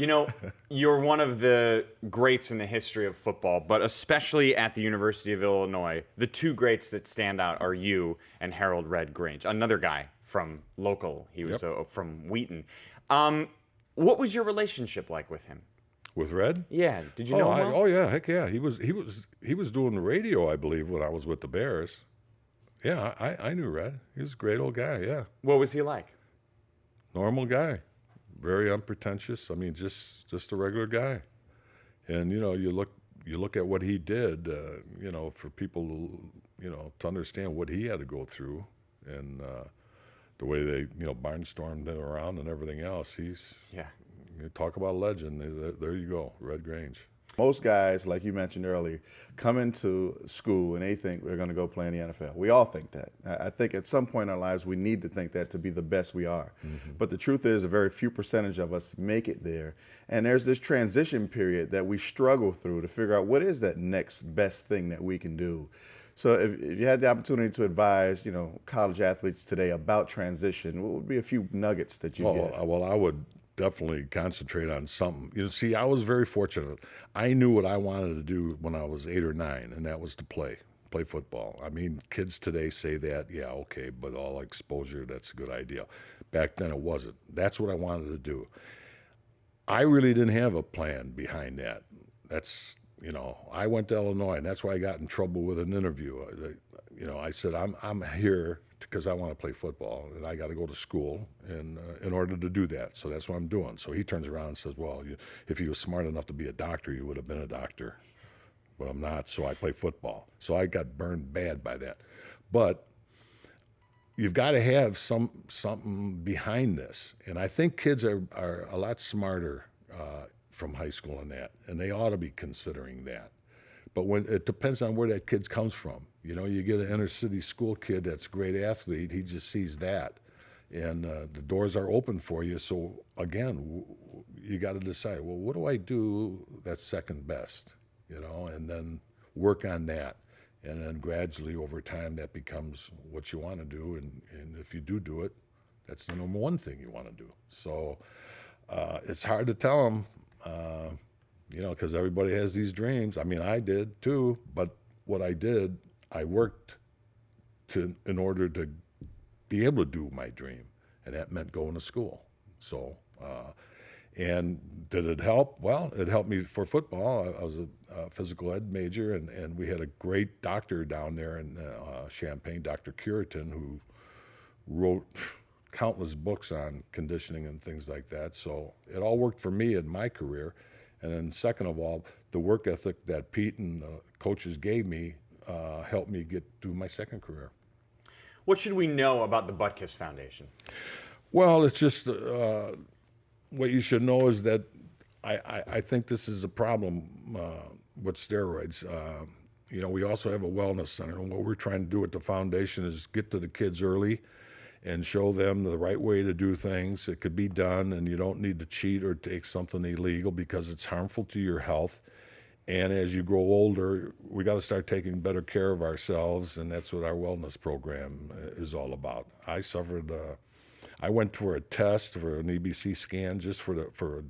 You know, you're one of the greats in the history of football, but especially at the University of Illinois, the two greats that stand out are you and Harold Red Grange, another guy from local. He was Yep. from Wheaton. What was your relationship like with him? With Red? Yeah, did you know him well? Oh yeah, heck yeah. He was doing the radio, I believe, when I was with the Bears. Yeah, I knew Red. He was a great old guy. Yeah, What was he like? normal guy, very unpretentious. I mean, just a regular guy. And you look at what he did. For people, to understand what he had to go through, and the way they, barnstormed it around and everything else. Yeah. You talk about a legend. There you go, Red Grange. Most guys, like you mentioned earlier, come into school and they think we're going to go play in the NFL. We all think that. I think at some point in our lives we need to think that to be the best we are. But the truth is a very few percentage of us make it there. And there's this transition period that we struggle through to figure out what is that next best thing that we can do. So if you had the opportunity to advise, college athletes today about transition, what would be a few nuggets that you get? Well, I would definitely concentrate on something. See, I was very fortunate. I knew what I wanted to do when I was 8 or 9, and that was to play football. I mean, kids today say that, yeah, okay, but all exposure, that's a good idea. Back then it wasn't. That's what I wanted to do. I really didn't have a plan behind that. I went to Illinois, and that's why I got in trouble with an interview. I said, I'm here because I want to play football, and I got to go to school in order to do that. So that's what I'm doing. So he turns around and says, well, if you were smart enough to be a doctor, you would have been a doctor. But I'm not, so I play football. So I got burned bad by that. But you've got to have something behind this. And I think kids are a lot smarter from high school and they ought to be considering that. But when it depends on where that kid comes from. You get an inner city school kid that's a great athlete, he just sees that. And the doors are open for you. So again, you got to decide, well, what do I do that's second best? And then work on that. And then gradually over time, that becomes what you want to do. And if you do it, that's the number one thing you want to do. So it's hard to tell them, because everybody has these dreams. I mean, I did too, but what I did, I worked in order to be able to do my dream, and that meant going to school. So, and did it help? Well, it helped me for football. I was a physical ed major, and we had a great doctor down there in Champaign, Dr. Curitin, who wrote countless books on conditioning and things like that. So it all worked for me in my career. And then second of all, the work ethic that Pete and the coaches gave me helped me get through my second career. What should we know about the Butkus Foundation? Well, it's just what you should know is that I think this is a problem with steroids. We also have a wellness center, and what we're trying to do at the foundation is get to the kids early and show them the right way to do things. It could be done, and you don't need to cheat or take something illegal because it's harmful to your health. And as you grow older, we got to start taking better care of ourselves, and that's what our wellness program is all about. I went for a test for an EBC scan just for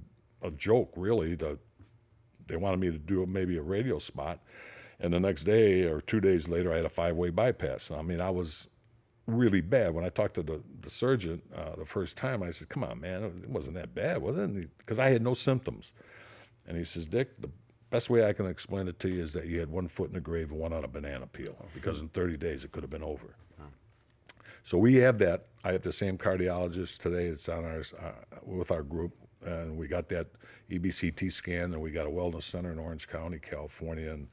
a joke, really. They wanted me to do maybe a radio spot, and the next day or 2 days later, I had a 5-way bypass. I mean, I was really bad. When I talked to the surgeon the first time, I said, come on, man, it wasn't that bad, was it? Because I had no symptoms. And he says, Dick, the best way I can explain it to you is that you had 1 foot in the grave and 1 on a banana peel, because in 30 days it could have been over. So we have that. I have the same cardiologist today that's on ours with our group, and we got that EBCT scan, and we got a wellness center in Orange County, California, and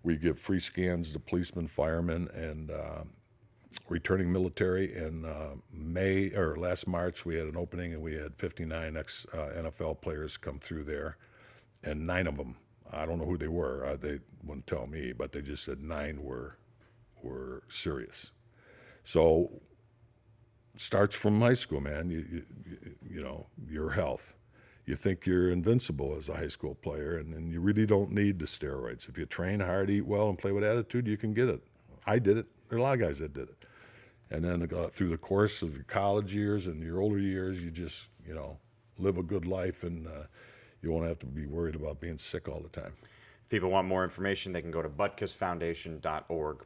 we give free scans to policemen, firemen, and returning military. In last March, we had an opening, and we had 59 ex-NFL players come through there, and 9 of them, I don't know who they were, they wouldn't tell me, but they just said 9 were serious. So starts from high school, man. Your health. You think you're invincible as a high school player, and you really don't need the steroids. If you train hard, eat well, and play with attitude, you can get it. I did it. There are a lot of guys that did it. And then through the course of your college years and your older years, you just, live a good life, and you won't have to be worried about being sick all the time. If people want more information, they can go to butkusfoundation.org.